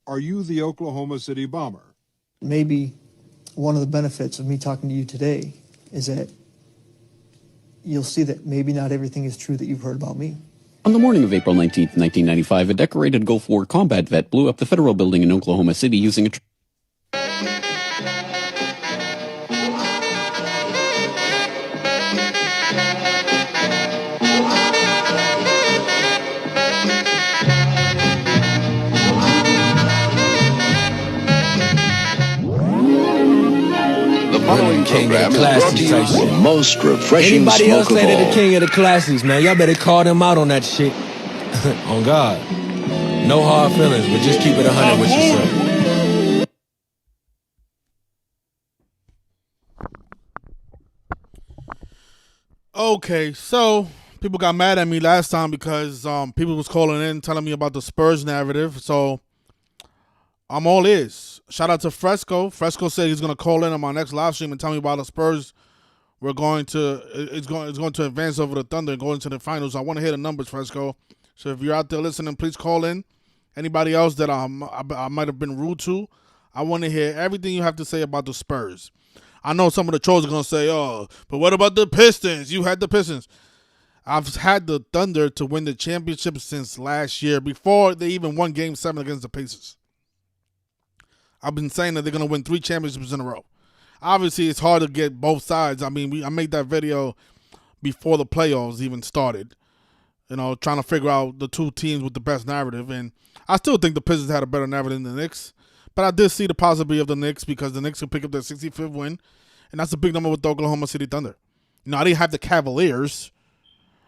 Are you the Oklahoma City Bomber? Maybe one of the benefits of me talking to you today is that you'll see that maybe not everything is true that you've heard about me. On the morning of April 19th, 1995, a decorated Gulf War combat vet blew up the federal building in Oklahoma City using a The following program is brought to you by the most refreshing Anybody smoke else of say they're the all. king of the classics, man? Y'all better call them out on that shit. On God. No hard feelings, but just keep it 100 with yourself. Okay, so people got mad at me last time because people was calling in telling me about the Spurs narrative. So I'm all ears. Shout out to Fresco. Fresco said he's gonna call in on my next live stream and tell me about the Spurs. It's going to advance over the Thunder and go into the finals. I want to hear the numbers, Fresco. So if you're out there listening, please call in. Anybody else that I might have been rude to, I want to hear everything you have to say about the Spurs. I know some of the trolls are going to say, oh, but what about the Pistons? You had the Pistons. I've had the Thunder to win the championship since last year, before they even won Game 7 against the Pacers. I've been saying that they're going to win 3 championships in a row. Obviously, it's hard to get both sides. I mean, I made that video before the playoffs even started, trying to figure out the two teams with the best narrative. And I still think the Pistons had a better narrative than the Knicks. But I did see the possibility of the Knicks because the Knicks could pick up their 65th win, and that's a big number with the Oklahoma City Thunder. I didn't have the Cavaliers.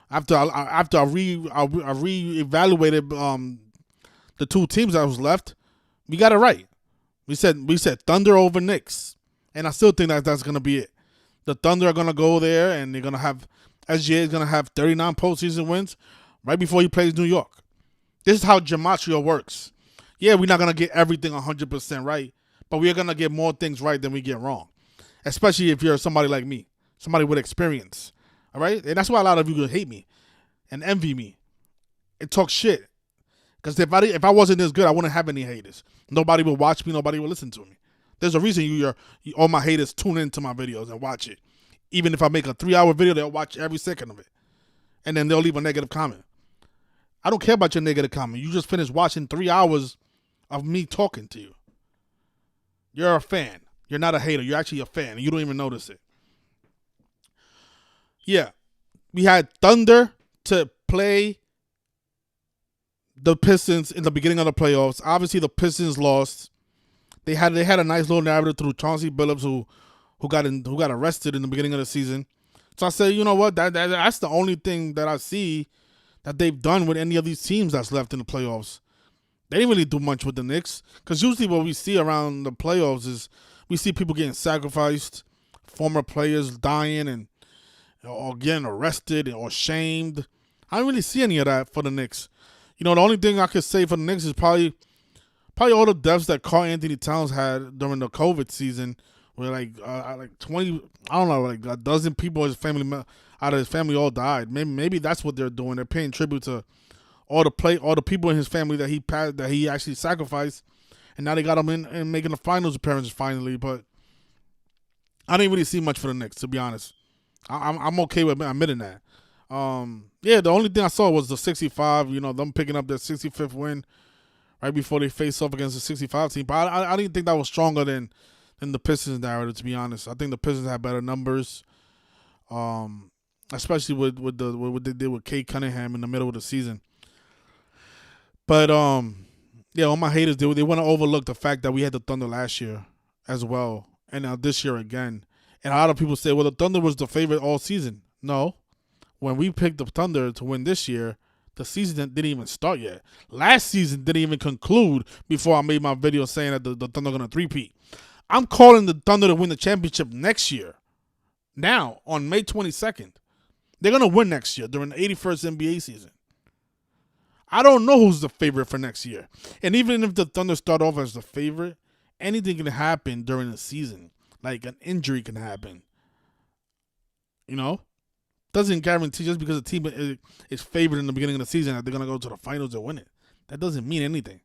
After I reevaluated the two teams that was left, we got it right. We said Thunder over Knicks. And I still think that's going to be it. The Thunder are going to go there, and they're going to have SGA is going to have 39 postseason wins right before he plays New York. This is how gematria works. Yeah, we're not going to get everything 100% right, but we're going to get more things right than we get wrong, especially if you're somebody like me, somebody with experience. All right? And that's why a lot of you hate me and envy me and talk shit. Because if I wasn't this good, I wouldn't have any haters. Nobody would watch me. Nobody would listen to me. There's a reason all my haters tune into my videos and watch it. Even if I make a 3-hour video, they'll watch every second of it. And then they'll leave a negative comment. I don't care about your negative comment. You just finished watching 3 hours of me talking to you. You're a fan. You're not a hater. You're actually a fan. And you don't even notice it. Yeah. We had Thunder to play the Pistons in the beginning of the playoffs. Obviously, the Pistons lost. They had a nice little narrative through Chauncey Billups, who got arrested in the beginning of the season. So I said, you know what? That's the only thing that I see that they've done with any of these teams that's left in the playoffs. They didn't really do much with the Knicks, because usually what we see around the playoffs is we see people getting sacrificed, former players dying or getting arrested or shamed. I don't really see any of that for the Knicks. The only thing I could say for the Knicks is probably all the deaths that Karl Anthony Towns had during the COVID season, where like 20, I don't know, like a dozen people out of his family all died. Maybe that's what they're doing. They're paying tribute to all the people in his family that he actually sacrificed, and now they got him in and making the finals appearances finally. But I didn't really see much for the Knicks, to be honest. I'm okay with admitting that. Yeah, the only thing I saw was the 65. Them picking up their 65th win right before they face off against the 65 team. But I didn't think that was stronger than the Pistons narrative, to be honest. I think the Pistons had better numbers, especially with what they did with Kate Cunningham in the middle of the season. But, yeah, all my haters, they want to overlook the fact that we had the Thunder last year as well, and now this year again. And a lot of people say, well, the Thunder was the favorite all season. No. When we picked the Thunder to win this year, the season didn't even start yet. Last season didn't even conclude before I made my video saying that the Thunder are going to three-peat. I'm calling the Thunder to win the championship next year. Now, on May 22nd. They're going to win next year during the 81st NBA season. I don't know who's the favorite for next year. And even if the Thunder start off as the favorite, anything can happen during the season. Like an injury can happen. Doesn't guarantee just because a team is favored in the beginning of the season that they're going to go to the finals and win it. That doesn't mean anything.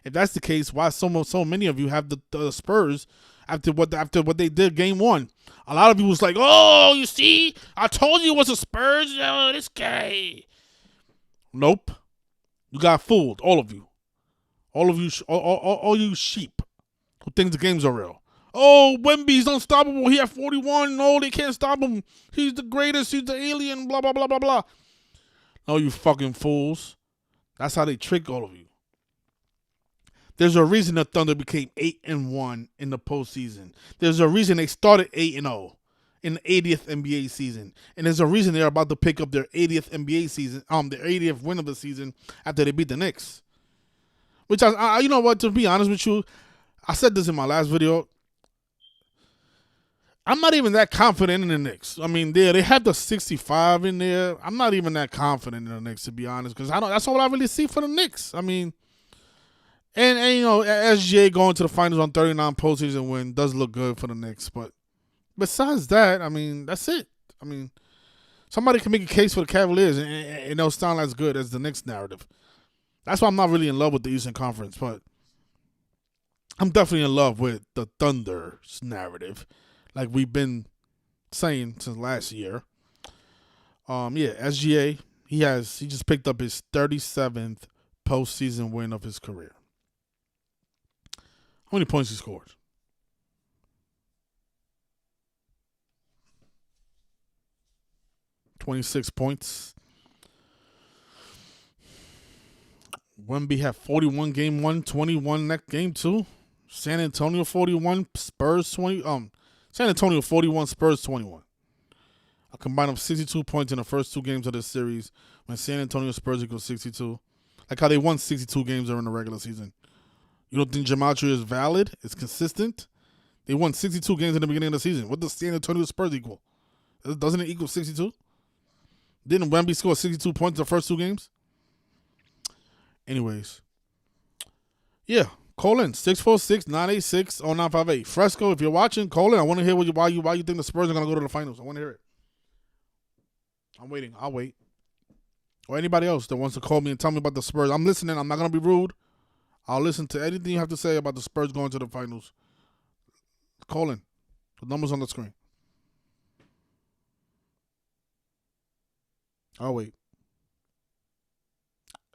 If that's the case, why so many of you have the Spurs after what they did game 1? A lot of you was like, oh, you see, I told you it was a Spurs. Oh, this guy. Nope, you got fooled, all of you, all you sheep who think the games are real. Oh, Wemby's unstoppable. He had 41. No, they can't stop him. He's the greatest. He's the alien. Blah blah blah blah blah. No, you fucking fools. That's how they trick all of you. There's a reason the Thunder became 8-1 in the postseason. There's a reason they started 8-0 in the 80th NBA season, and there's a reason they're about to pick up their 80th NBA season, their 80th win of the season after they beat the Knicks. Which I you know what? To be honest with you, I said this in my last video. I'm not even that confident in the Knicks. I mean, they have the 65 in there. I'm not even that confident in the Knicks, to be honest, because that's all I really see for the Knicks. I mean, and you know, SGA going to the finals on 39 postseason win does look good for the Knicks, but besides that, I mean, that's it. I mean, somebody can make a case for the Cavaliers, and it'll sound as good as the Knicks narrative. That's why I'm not really in love with the Eastern Conference, but I'm definitely in love with the Thunder's narrative, like we've been saying since last year. SGA, he just picked up his 37th postseason win of his career. How many points he scored? $26 points. Wemby had 41 game 1, 21 next game 2. San Antonio 41, Spurs 20. San Antonio 41, Spurs 21. A combined of 62 points in the first 2 games of this series when San Antonio Spurs equals 62. Like how they won 62 games during the regular season. You don't think gematria is valid? It's consistent? They won 62 games in the beginning of the season. What does San Antonio Spurs equal? Doesn't it equal 62? Didn't Wemby score 62 points in the first 2 games? Anyways. Yeah. Call in 646-986-0958. Fresco, if you're watching, call in. I want to hear why you think the Spurs are going to go to the finals. I want to hear it. I'm waiting. I'll wait. Or anybody else that wants to call me and tell me about the Spurs. I'm listening. I'm not going to be rude. I'll listen to anything you have to say about the Spurs going to the finals. Call in. The number's on the screen. I'll wait.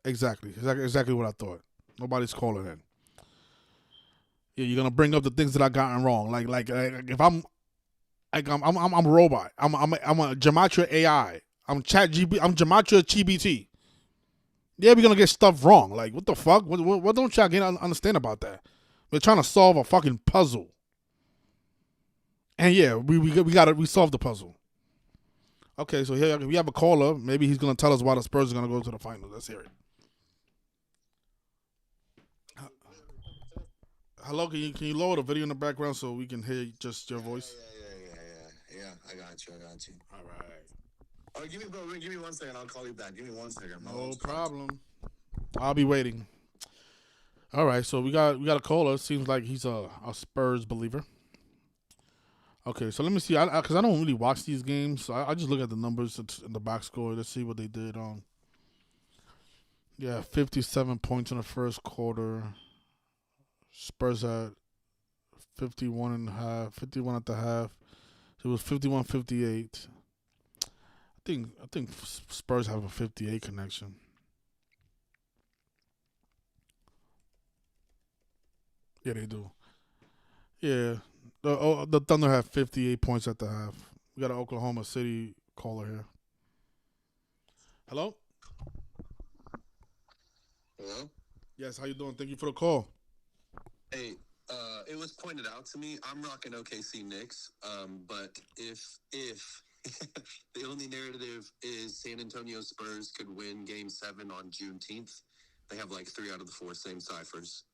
Exactly what I thought. Nobody's calling in. Yeah, you're gonna bring up the things that I gotten wrong. Like if I'm a robot. I'm a gematria AI. I'm gematria GBT. Yeah, we're gonna get stuff wrong. Like, what the fuck? What don't y'all understand about that? We're trying to solve a fucking puzzle. And yeah, we solved the puzzle. Okay, so here we have a caller. Maybe he's gonna tell us why the Spurs are gonna go to the finals. Let's hear it. Hello, can you lower the video in the background so we can hear just your voice? Yeah. I got you. All right. Oh, give me 1 second. I'll call you back. Give me 1 second. No problem. I'll be waiting. All right, so we got a caller. Seems like he's a Spurs believer. Okay, so let me see. Because I don't really watch these games, so I just look at the numbers in the box score. Let's see what they did. 57 points in the first quarter. Spurs had 51 at the half. It was 51-58. I think Spurs have a 58 connection. Yeah, they do. Yeah, the Thunder have 58 points at the half. We got an Oklahoma City caller here. Hello? Hello? Yes, how you doing? Thank you for the call. Hey, it was pointed out to me. I'm rocking OKC Knicks. But if the only narrative is San Antonio Spurs could win Game 7 on Juneteenth, they have like 3 out of the 4 same ciphers.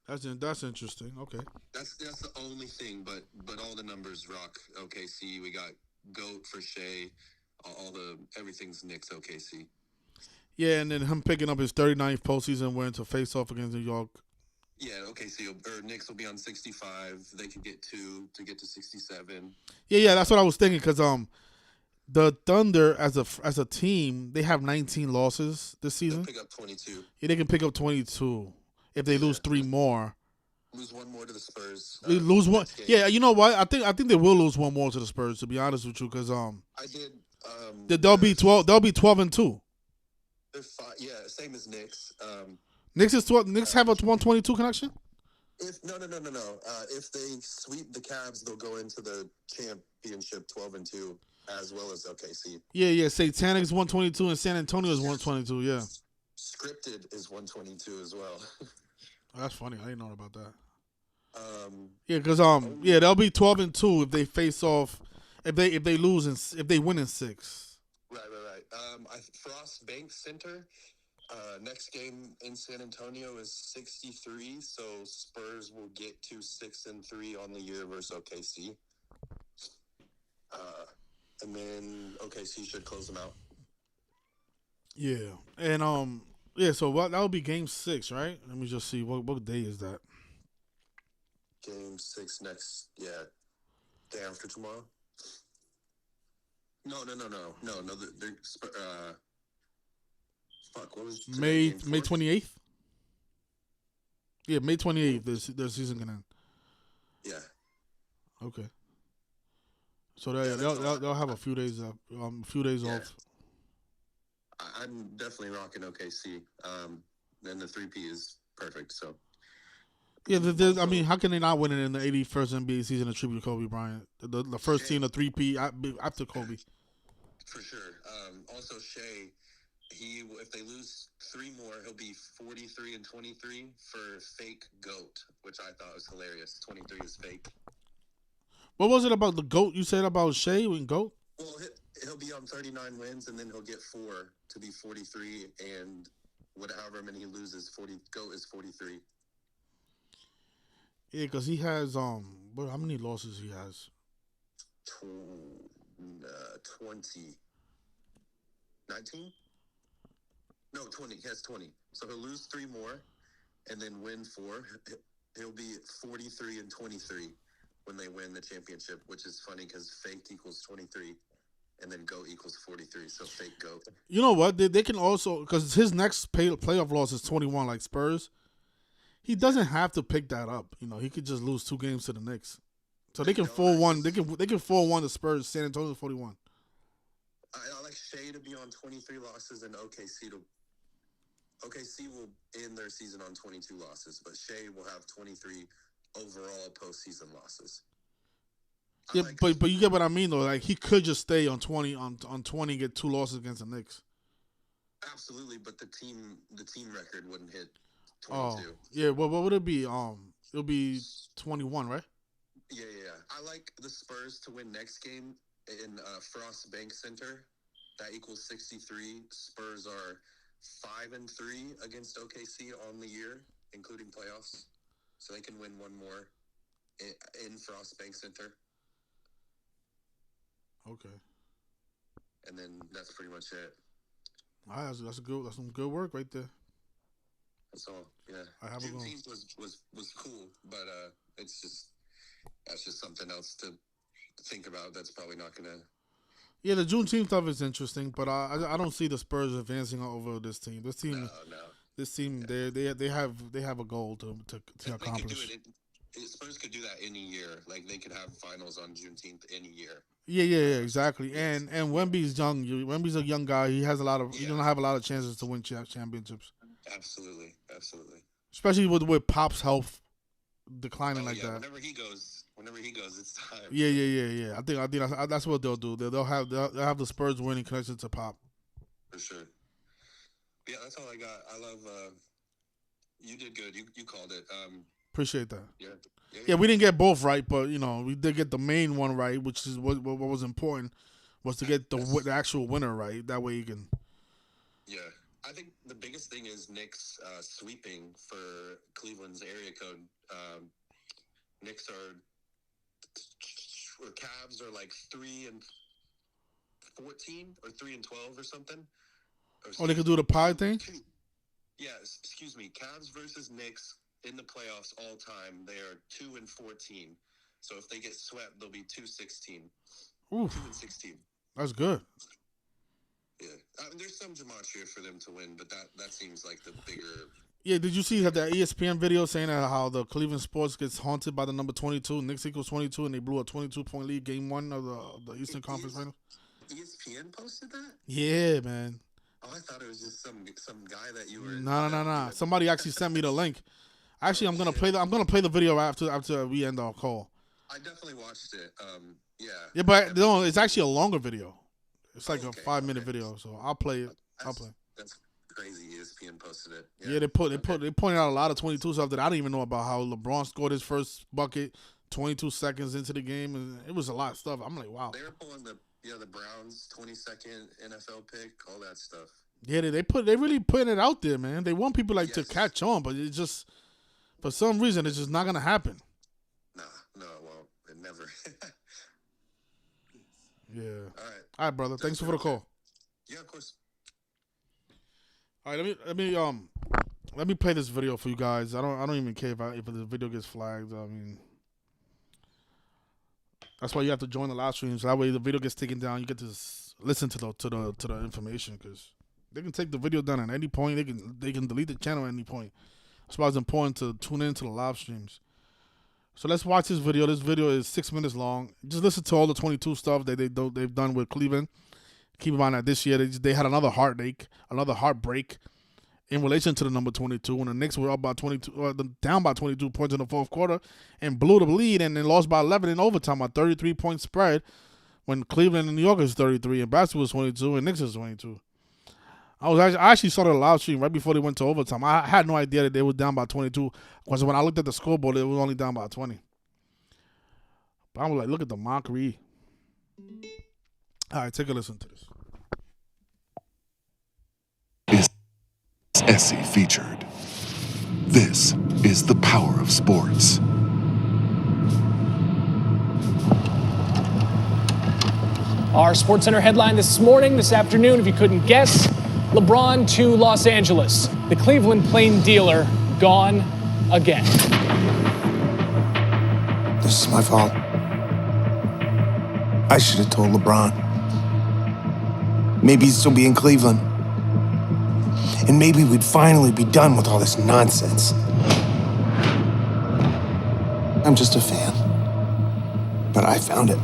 That's interesting. Okay. That's the only thing, but all the numbers rock OKC. We got GOAT for Shea. Everything's Knicks OKC. Yeah, and then him picking up his 39th postseason win to face off against New York. Yeah, OKC or Knicks will be on 65. They could get 2 to get to 67. Yeah, that's what I was thinking because the Thunder as a team, they have 19 losses this season. They'll pick up 22. Yeah, they can pick up 22. if they lose 3 more. Lose one more to the Spurs. They lose one. next game. Yeah, you know what? I think they will lose one more to the Spurs. To be honest with you, because I did. they'll be 12. They'll be 12-2. They're yeah, same as Knicks. Knicks is 12. Knicks have a 122 connection. No. If they sweep the Cavs, they'll go into the championship 12-2, as well as OKC. Yeah. Satanic is 122 and San Antonio is 122. Yeah. Scripted is 122 as well. That's funny. I didn't know about that. Yeah, because they'll be 12-2 if they face off. If they lose and if they win in 6. Right. Frost Bank Center. Next game in San Antonio is 63, so Spurs will get to 6-3 on the year versus OKC. And then OKC should close them out. Yeah, and so that would be game 6, right? Let me just see what day is that. Game 6 next, day after tomorrow. No. Fuck, what was today? May 28th? Yeah, May 28th. Their season can end. Yeah. Okay. So they'll have a few days off. Off. I'm definitely rocking OKC. And the 3P is perfect. So. Yeah, I mean, how can they not win it in the 81st NBA season in tribute to Kobe Bryant? The first team, the 3P after Kobe. For sure. Also, Shea, if they lose 3 more, he'll be 43-23 for fake GOAT, which I thought was hilarious. 23 is fake. What was it about the GOAT you said about Shea and GOAT? Well, he'll be on 39 wins, and then he'll get 4 to be 43, and however many he loses, GOAT is 43. Yeah, because he has how many losses he has? 20. 19? No, 20. He has 20. So he'll lose 3 more and then win 4. He'll be 43-23 when they win the championship, which is funny because fake equals 23 and then GOAT equals 43. So fake GOAT. You know what? They can also, because his next playoff loss is 21 like Spurs. He doesn't have to pick that up. You know, he could just lose 2 games to the Knicks. So they can 4-1. They can 4-1 the Spurs. San Antonio 41. I like Shea to be on 23 losses and OKC will end their season on 22 losses, but Shea will have 23 overall postseason losses. Yeah, but you get what I mean though. Like he could just stay on 20 on 20 and get 2 losses against the Knicks. Absolutely, but the team record wouldn't hit 22. Oh, yeah. Well, what would it be? It'll be 21, right? Yeah. I like the Spurs to win next game in Frost Bank Center. That equals 63. Spurs are 5-3 against OKC on the year, including playoffs. So they can win 1 more in Frost Bank Center. Okay. And then that's pretty much it. All right, that's some good work right there. That's all. Yeah. I have a goal. Juneteenth was cool, but that's just something else to think about. That's probably not gonna. Yeah, the Juneteenth stuff is interesting, but I don't see the Spurs advancing over this team. This team, yeah. they have a goal to accomplish. Spurs could do that any year. Like they could have finals on Juneteenth any year. Yeah, exactly. And Wemby's young. Wemby's a young guy. He has He don't have a lot of chances to win championships. Absolutely. Especially with Pop's health declining that. Whenever he goes, it's time. Yeah. I think that's what they'll do. They'll have the Spurs winning connection to Pop. For sure. Yeah, that's all I got. I love. You did good. You called it. Appreciate that. Yeah, we didn't get both right, but we did get the main one right, which is what was important was to get the actual winner right. That way you can. Yeah. I think the biggest thing is Knicks sweeping for Cleveland's area code. Knicks or Cavs are like 3-14 or 3-12 or something. They could do the pie thing? Yeah, excuse me. Cavs versus Knicks in the playoffs all time. They are 2-14. So if they get swept, they'll be 2-16. 2-16. That's good. Yeah, I mean, there's some gematria for them to win, but that seems like the bigger. Yeah, did you see that ESPN video saying that how the Cleveland Sports gets haunted by the number 22, Knicks equals 22, and they blew a 22-point lead game 1 of the Eastern Conference Finals? ESPN posted that? Yeah, man. Oh, I thought it was just some guy that you were. No. Somebody actually sent me the link. Actually, I'm gonna play the video after we end our call. I definitely watched it. Yeah. Yeah, but no, it's actually a longer video. It's like a 5-minute video, so I'll play it. That's crazy. ESPN posted it. Yeah, they pointed out a lot of 22 stuff that I didn't even know about. How LeBron scored his first bucket 22 seconds into the game, and it was a lot of stuff. I'm like, wow. They were pulling the Browns 22nd NFL pick, all that stuff. Yeah, they really putting it out there, man. They want people to catch on, but it just for some reason it's just not gonna happen. No, well, it never. Yeah. All right, brother. Thanks for the call. Yeah, of course. All right, let me play this video for you guys. I don't even care if the video gets flagged. I mean, that's why you have to join the live stream. So that way the video gets taken down. You get to listen to the information, because they can take the video down at any point. They can delete the channel at any point. That's why it's important to tune into the live streams. So let's watch this video. This video is 6 minutes long. Just listen to all the 22 stuff that they've done with Cleveland. Keep in mind that this year they had another heartbreak in relation to the number 22 when the Knicks were down by 22 points in the fourth quarter and blew the lead and then lost by 11 in overtime, a 33-point spread when Cleveland and New York is 33 and basketball was 22 and Knicks is 22. I actually saw the live stream right before they went to overtime. I had no idea that they were down by 22 because when I looked at the scoreboard, it was only down by 20. But I was like, look at the mockery. All right, take a listen to this. Essie featured. This is the power of sports. Our SportsCenter headline this afternoon, if you couldn't guess, LeBron to Los Angeles. The Cleveland plain dealer gone again. This is my fault. I should have told LeBron. Maybe he'd still be in Cleveland. And maybe we'd finally be done with all this nonsense. I'm just a fan. But I found it.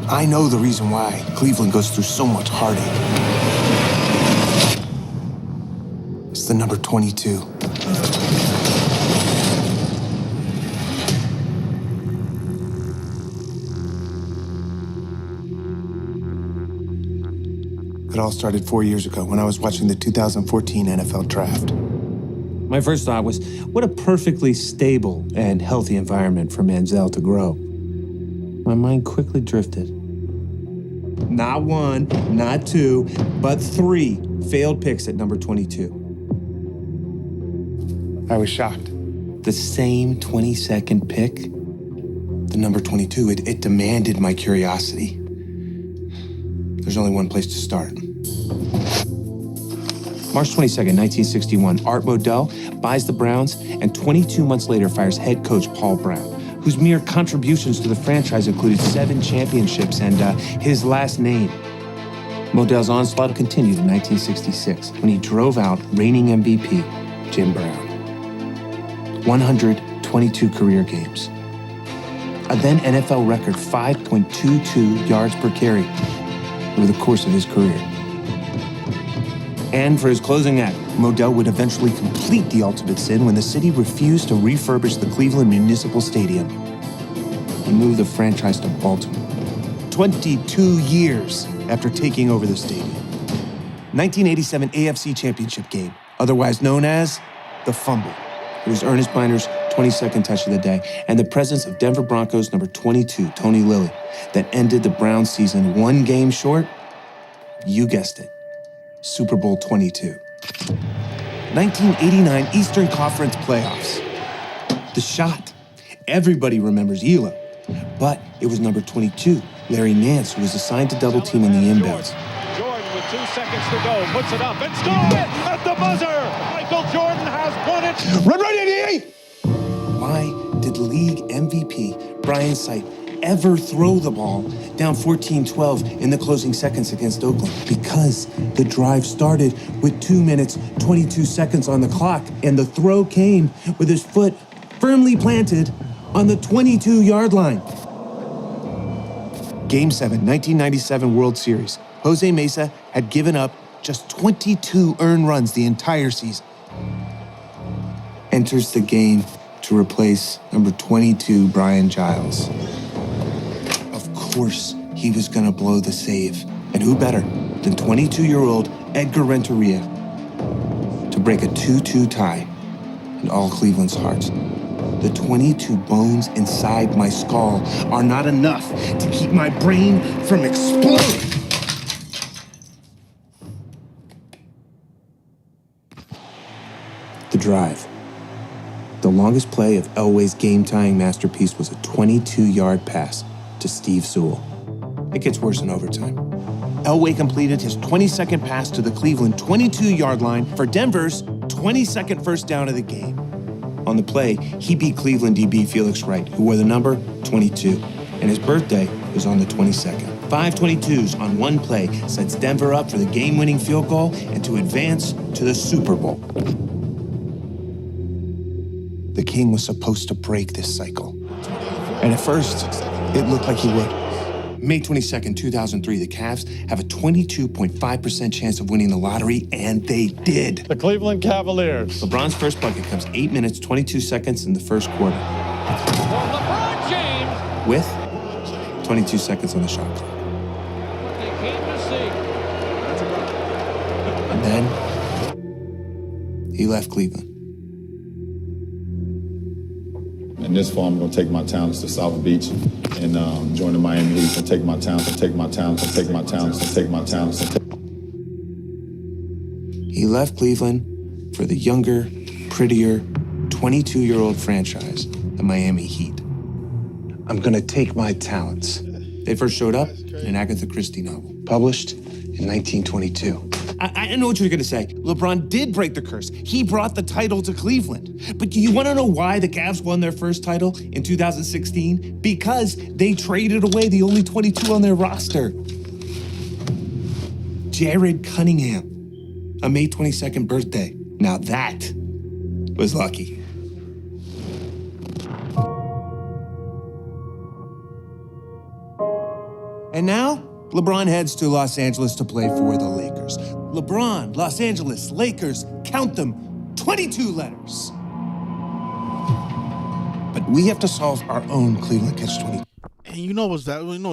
I know the reason why Cleveland goes through so much heartache. It's the number 22. It all started 4 years ago when I was watching the 2014 NFL Draft. My first thought was, what a perfectly stable and healthy environment for Manziel to grow. My mind quickly drifted. Not one, not two, but 3 failed picks at number 22. I was shocked. The same 22nd pick? The number 22, it demanded my curiosity. There's only one place to start. March 22nd, 1961, Art Modell buys the Browns and 22 months later fires head coach Paul Brown, whose mere contributions to the franchise included 7 championships and his last name. Modell's onslaught continued in 1966 when he drove out reigning MVP Jim Brown. 122 career games. A then NFL record 5.22 yards per carry over the course of his career. And for his closing act, Modell would eventually complete the ultimate sin when the city refused to refurbish the Cleveland Municipal Stadium and move the franchise to Baltimore. 22 years after taking over the stadium. 1987 AFC Championship game, otherwise known as the Fumble. It was Ernest Biner's 22nd touch of the day and the presence of Denver Broncos number 22, Tony Lilly, that ended the Browns season 1 game short. You guessed it. Super Bowl 22. 1989 Eastern Conference Playoffs. The shot. Everybody remembers Elo, but it was number 22, Larry Nance, who was assigned to double team in the inbounds. Jordan with 2 seconds to go, puts it up and scores at the buzzer. Michael Jordan has won it. Run, Eddie! Why did league MVP Brian Sipe ever throw the ball down 14-12 in the closing seconds against Oakland because the drive started with 2 minutes, 22 seconds on the clock, and the throw came with his foot firmly planted on the 22-yard line. Game 7, 1997 World Series. Jose Mesa had given up just 22 earned runs the entire season. Enters the game to replace number 22, Brian Giles. Of course, he was going to blow the save. And who better than 22-year-old Edgar Renteria to break a 2-2 tie in all Cleveland's hearts. The 22 bones inside my skull are not enough to keep my brain from exploding. The drive. The longest play of Elway's game-tying masterpiece was a 22-yard pass to Steve Sewell. It gets worse in overtime. Elway completed his 22nd pass to the Cleveland 22-yard line for Denver's 22nd first down of the game. On the play, he beat Cleveland DB Felix Wright, who wore the number 22, and his birthday was on the 22nd. 5 22s on one play sets Denver up for the game-winning field goal and to advance to the Super Bowl. The King was supposed to break this cycle. And at first, it looked like he would. May 22nd, 2003, the Cavs have a 22.5% chance of winning the lottery, and they did. The Cleveland Cavaliers. LeBron's first bucket comes 8 minutes, 22 seconds in the first quarter. LeBron James. With 22 seconds on the shot clock. What they came to see. And then he left Cleveland. In this fall, I'm going to take my talents to South Beach and join the Miami Heat and take my talents and take my talents and take my talents and take my talents and take. He left Cleveland for the younger, prettier, 22-year-old franchise, the Miami Heat. I'm going to take my talents. They first showed up in an Agatha Christie novel, published in 1922. I know what you're going to say. LeBron did break the curse. He brought the title to Cleveland. But do you want to know why the Cavs won their first title in 2016? Because they traded away the only 22 on their roster. Jared Cunningham, a May 22nd birthday. Now that was lucky. And now, LeBron heads to Los Angeles to play for the Lakers. LeBron, Los Angeles, Lakers, count them, 22 letters. But we have to solve our own Cleveland Catch-22. And you know what's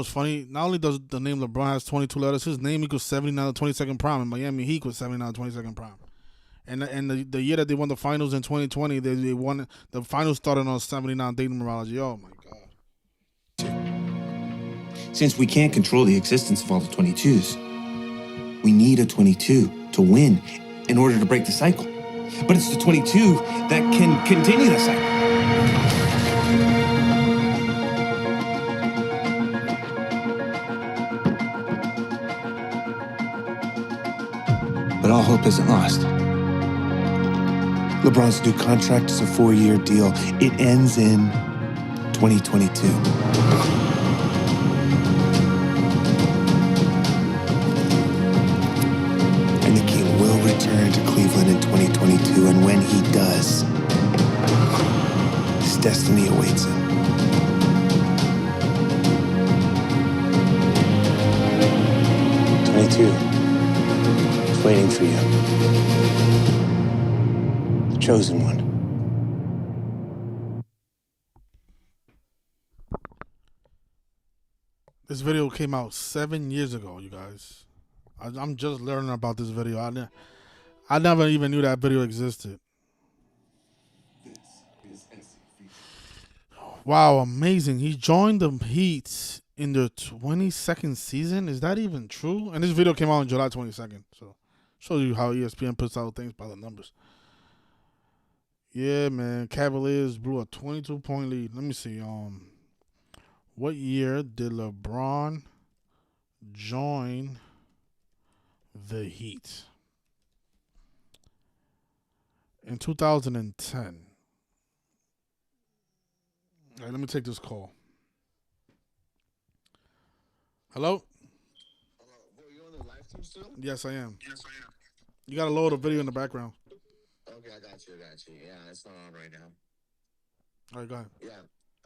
funny? Not only does the name LeBron has 22 letters, his name equals 79 to 22nd prime, and Miami Heat was 79 to 22nd prime. And the year that they won the finals in 2020, they won the finals started on 79 dating numerology. Oh my God. Since we can't control the existence of all the 22s, we need a 22 to win in order to break the cycle. But it's the 22 that can continue the cycle. But all hope isn't lost. LeBron's new contract is a 4-year deal. It ends in 2022. Return to Cleveland in 2022, and when he does, his destiny awaits him. It's waiting for you. The chosen one. This video came out 7 years ago, you guys. I'm just learning about this video. I never even knew that video existed. Wow, amazing. He joined the Heat in the 22nd season. Is that even true? And this video came out on July 22nd. So, shows you how ESPN puts out things by the numbers. Yeah, man. Cavaliers blew a 22-point lead. Let me see. What year did LeBron join the Heat? In 2010. All right, let me take this call. Hello? Bro, you on the live stream still? Yes, I am. Yes, I am. You got to lower the video in the background. Okay, I got you. Yeah, it's not on right now. All right, go ahead. Yeah.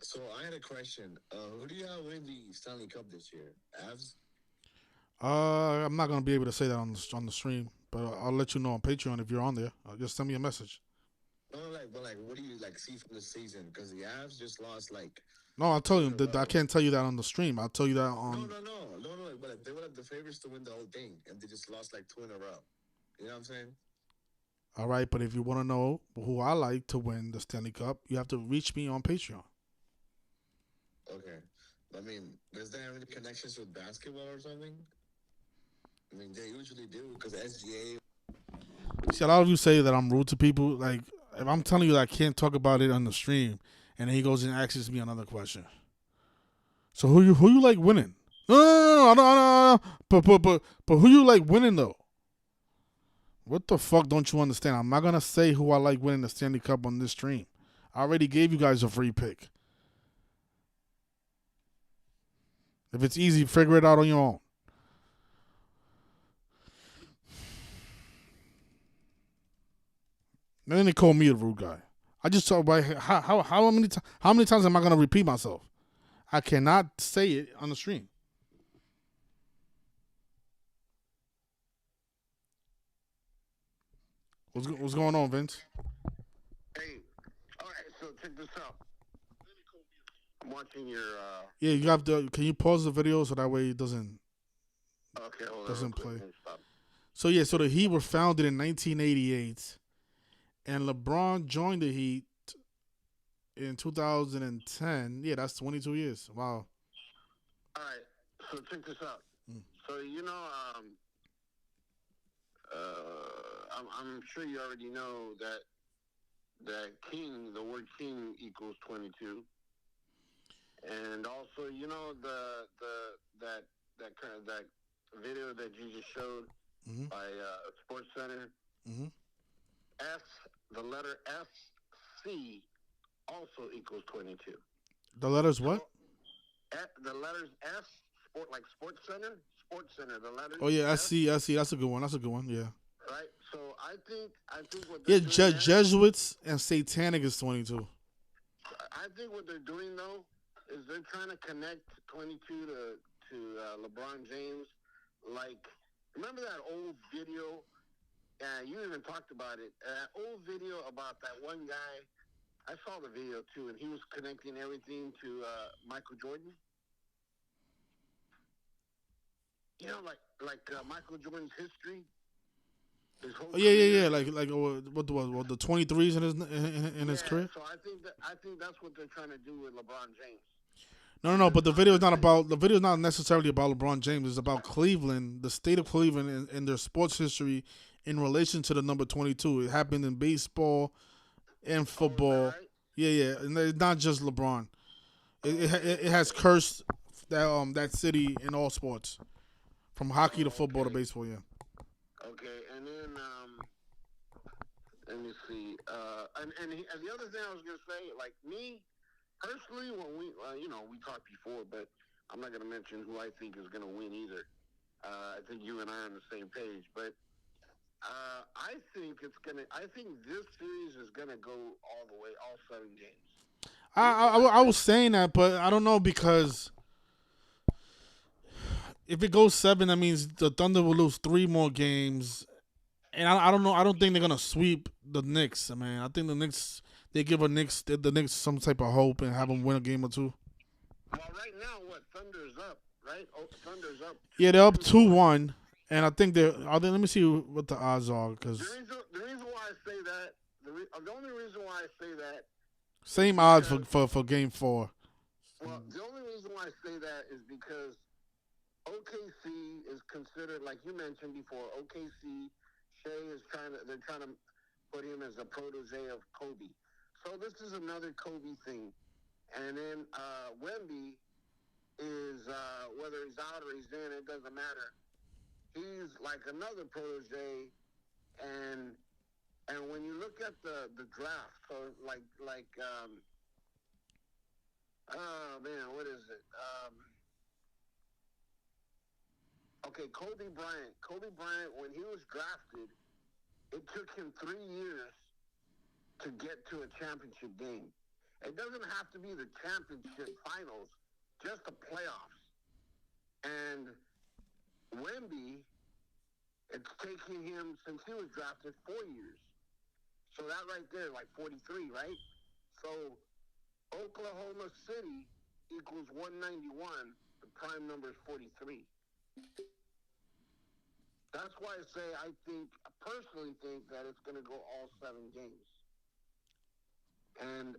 So I had a question. Who do you have win the Stanley Cup this year? Avs? I'm not gonna be able to say that on the stream, but I'll let you know on Patreon if you're on there. Just send me a message. No, but what do you see from the season? Because the Avs just lost No, I'll tell you. I can't tell you that on the stream. I'll tell you that on. No. But they were the favorites to win the whole thing, and they just lost 2 in a row. You know what I'm saying? All right, but if you want to know who I like to win the Stanley Cup, you have to reach me on Patreon. Okay. I mean, does that have any connections with basketball or something? I mean, they usually do because SGA. See, a lot of you say that I'm rude to people. Like, if I'm telling you that I can't talk about it on the stream, and then he goes and asks me another question. So who you like winning? No. But who you like winning though? What the fuck don't you understand? I'm not gonna say who I like winning the Stanley Cup on this stream. I already gave you guys a free pick. If it's easy, figure it out on your own. And then they call me a rude guy. I just talk about how many times am I gonna repeat myself? I cannot say it on the stream. What's going on, Vince? Hey, all right. So check this out. I'm watching your. Yeah, you have to. Can you pause the video so that way it doesn't play? So yeah, so the Heat were founded in 1988, and LeBron joined the Heat in 2010. Yeah, that's 22 years. Wow. All right. So check this out. So I'm sure you already know that king, the word king equals 22, and also that video that you just showed by Sports Center. The letter SC also equals 22. The letters what? The letters S, Sports Center. The letters. Oh yeah, SC. That's a good one. Yeah. Right. So I think what Yeah, they're doing Jesuits and Satanic is 22. I think what they're doing though is they're trying to connect 22 to LeBron James. Remember that old video? You even talked about it. Old video about that one guy. I saw the video too, and he was connecting everything to Michael Jordan. Like Michael Jordan's history. Oh yeah. Like what the 23s in his career. So I think that's what they're trying to do with LeBron James. No. But the video is not necessarily about LeBron James. It's about Cleveland, the state of Cleveland, and their sports history in relation to the number 22. It happened in baseball and football. Right? Yeah, and it's not just LeBron. It has cursed that city in all sports, from hockey to football to baseball. Yeah. Okay, and then let me see. And the other thing I was gonna say, me personally, when we talked before, but I'm not gonna mention who I think is gonna win either. I think you and I are on the same page, but I think this series is gonna go all the way, all 7 games. I was saying that, but I don't know, because if it goes 7, that means the Thunder will lose 3 more games, and I don't know. I don't think they're gonna sweep the Knicks. Man, I think the Knicks, they give the Knicks some type of hope and have them win a game or 2. Well, right now, Thunder's up, right? Thunder's up. Yeah, they're up 2-1, and I think they're. Let me see what the odds are, because the reason why I say that, the only reason why I say that. Same odds for game 4. Well, the only reason why I say that is because OKC is considered, like you mentioned before, OKC, they're trying to put him as a protege of Kobe. So this is another Kobe thing. And then Wemby is, whether he's out or he's in, it doesn't matter. He's like another protege, and when you look at the draft, so oh man, what is it? Okay, Kobe Bryant. Kobe Bryant, when he was drafted, it took him 3 years to get to a championship game. It doesn't have to be the championship finals, just the playoffs. And Wemby, it's taking him, since he was drafted, 4 years. So that right there, like 43, right? So Oklahoma City equals 191. The prime number is 43. That's why I say I personally think that it's going to go all 7 games. And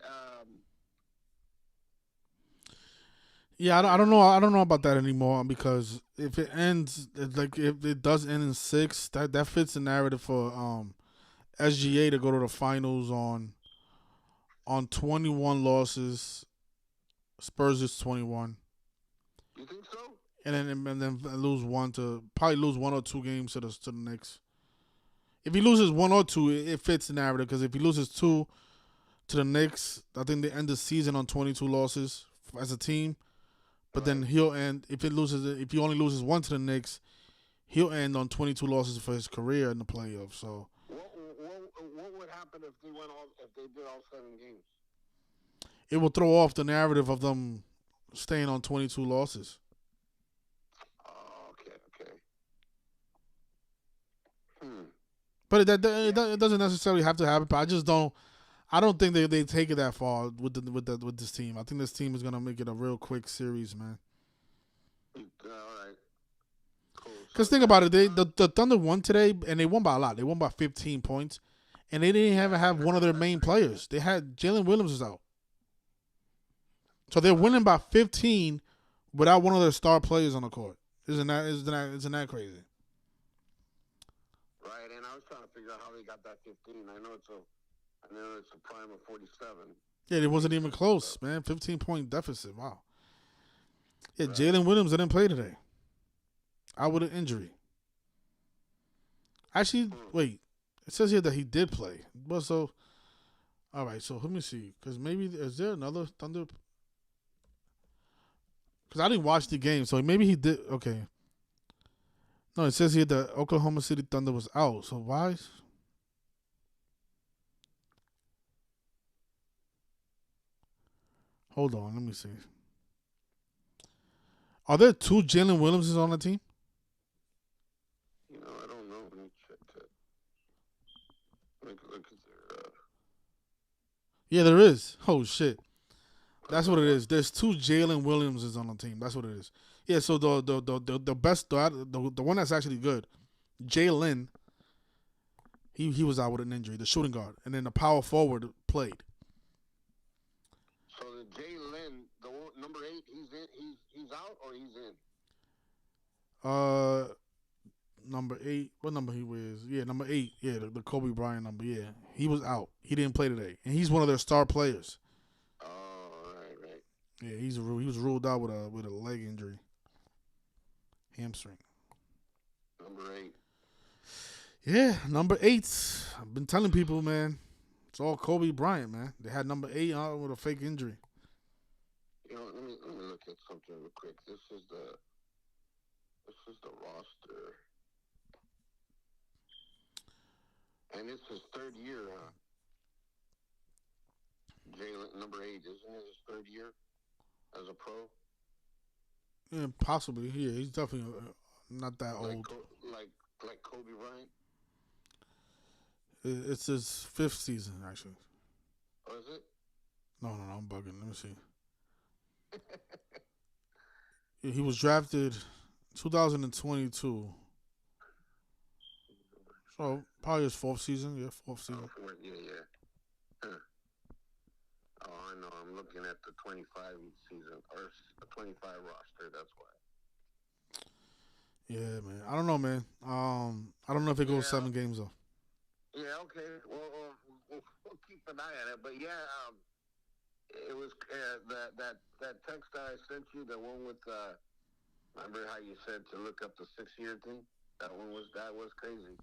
yeah, I don't know. I don't know about that anymore because if it ends, if it does end in 6, that fits the narrative for SGA to go to the finals on 21 losses. Spurs is 21. You think so? And then lose one or 2 games to the Knicks. If he loses 1 or 2, it fits the narrative because if he loses 2 to the Knicks, I think they end the season on 22 losses as a team. But then he'll end if he only loses 1 to the Knicks, he'll end on 22 losses for his career in the playoffs. So what would happen if they did all 7 games? It will throw off the narrative of them staying on 22 losses. Oh, okay. But it doesn't necessarily have to happen. But I don't think they take it that far with this team. I think this team is gonna make it a real quick series, man. All right. Cool. Because think about it, the Thunder won today, and they won by a lot. They won by 15 points, and they didn't even have one of their main players. They had Jalen Williams was out, so they're winning by 15 without one of their star players on the court. Isn't that crazy? Right, and I was trying to figure out how they got that 15. I know it's a prime of 47. Yeah, it wasn't even close, man. 15-point deficit. Wow. Yeah, Jalen Williams didn't play today. Out with an injury. Actually, wait. It says here that he did play. Well, so, all right. So let me see, because maybe is there another Thunder? Because I didn't watch the game, so maybe he did. Okay. No, it says here that Oklahoma City Thunder was out. So why? Hold on, let me see. Are there 2 Jalen Williamses on the team? I don't know. Let me check that. Look at their. Yeah, there is. Oh shit, that's what it is. There's 2 Jalen Williamses on the team. That's what it is. Yeah. So the best the one that's actually good, Jalen. He was out with an injury, the shooting guard, and then the power forward played. So the Jalen, the number 8, he's out or he's in? Number 8. What number he wears? Yeah, number 8. Yeah, the Kobe Bryant number. Yeah, he was out. He didn't play today, and he's one of their star players. Oh, right. Yeah, he was ruled out with a leg injury, hamstring. Number 8. Yeah, number 8. I've been telling people, man. It's all Kobe Bryant, man. They had number 8 out with a fake injury. Let me look at something real quick. This is the roster, and it's his 3rd year. Jalen, number 8, isn't it his 3rd year as a pro? Yeah, possibly. Yeah, he's definitely not that old. Like Kobe Bryant. It's his 5th season, actually. Oh, is it? No, I'm bugging. Let me see. Yeah, he was drafted 2022. So probably his 4th season. Yeah, 4th season. Yeah. Huh. Oh, I know. I'm looking at the 25 season or the 25 roster. That's why. Yeah, man. I don't know, man. I don't know if it goes 7 games though. Yeah. Okay. Well, we'll keep an eye on it. But yeah, it was that text I sent you, the one with remember how you said to look up the 6-year thing? That was crazy.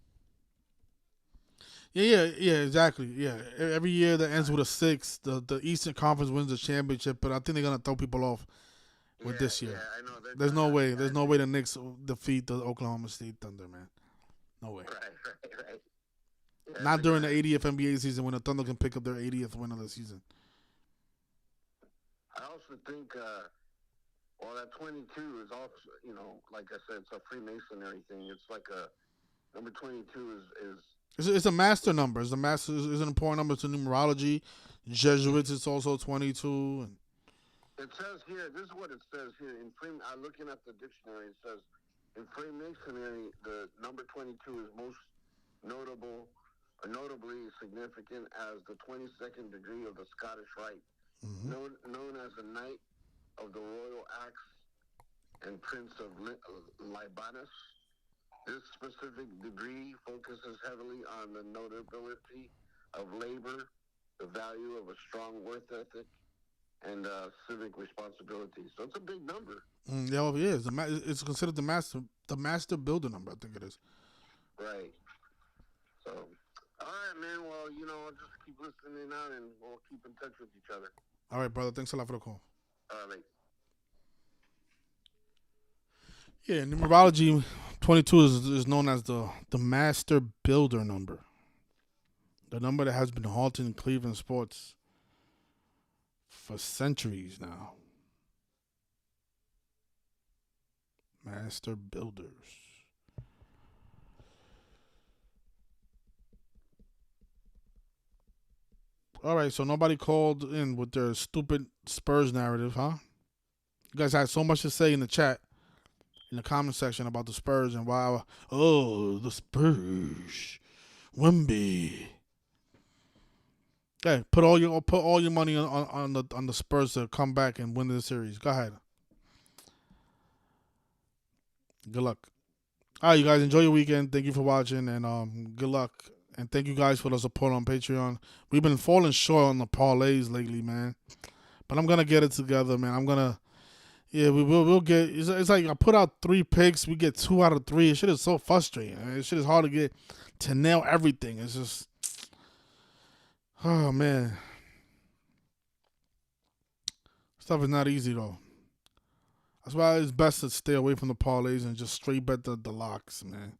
Yeah, exactly. Yeah, every year that ends with a 6, the Eastern Conference wins the championship. But I think they're gonna throw people off with this year. Yeah, I know. There's no way. There's no way the Knicks defeat the Oklahoma State Thunder, man. No way. Right. Yeah, Not during the 80th NBA season when the Thunder can pick up their 80th win of the season. I also think, that 22 is also, like I said, it's a Freemasonry thing. It's like number 22 is It's a master number. It's an important number to numerology. Jesuits, it's also 22. And it says here, this is what it says here. Looking at the dictionary, it says, in Freemasonry, the number 22 is most notably significant as the 22nd degree of the Scottish Rite, known as the Knight of the Royal Axe and Prince of Libanus. This specific degree focuses heavily on the notability of labor, the value of a strong work ethic, and civic responsibility. So it's a big number. Yeah, it is. It's considered the master builder number, I think it is. Right. So, all right, man. Well, just keep listening out, and we'll keep in touch with each other. All right, brother. Thanks a lot for the call. All right. Yeah, numerology 22 is known as the master builder number. The number that has been haunting Cleveland sports for centuries now. Master builders. All right, so nobody called in with their stupid Spurs narrative, huh? You guys had so much to say in the chat, in the comment section about the Spurs and why, the Spurs, Wemby. Hey, put all your money on the Spurs to come back and win the series. Go ahead. Good luck. All right, you guys, enjoy your weekend. Thank you for watching, and good luck. And thank you guys for the support on Patreon. We've been falling short on the parlays lately, man. But I'm gonna get it together, man. We'll get. It's like I put out 3 picks, we get 2 out of 3. This shit is so frustrating. Man. This shit is hard to get to nail everything. It's just, oh man, stuff is not easy though. That's why it's best to stay away from the parlays and just straight bet the locks, man.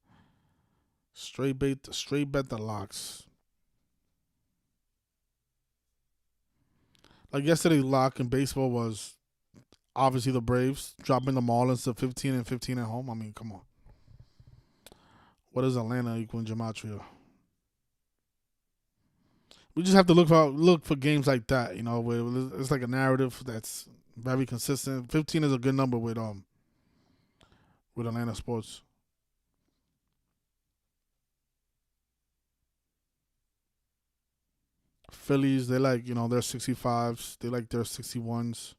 Straight bet the locks. Like yesterday's lock in baseball was obviously the Braves dropping the Marlins to 15 and 15 at home. I mean, come on. What is Atlanta equaling gematria? We just have to look for games like that, where it's like a narrative that's very consistent. 15 is a good number with Atlanta sports. Phillies, they like, their 65s. They like their 61s.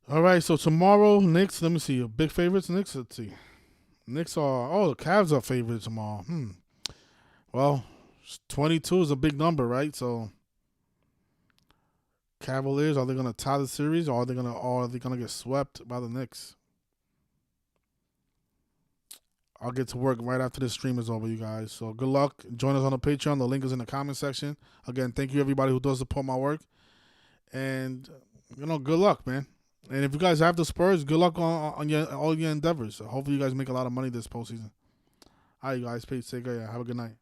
All right, so tomorrow, Knicks, let me see. Big favorites, Knicks? Let's see. Knicks the Cavs are favorites tomorrow. Well, 22 is a big number, right? So, Cavaliers, are they going to tie the series, or are they going to get swept by the Knicks? I'll get to work right after this stream is over, you guys. So good luck. Join us on the Patreon. The link is in the comment section. Again, thank you everybody who does support my work. And, good luck, man. And if you guys have the Spurs, good luck on all your endeavors. So hopefully you guys make a lot of money this postseason. All right, you guys. Peace. Take care. Have a good night.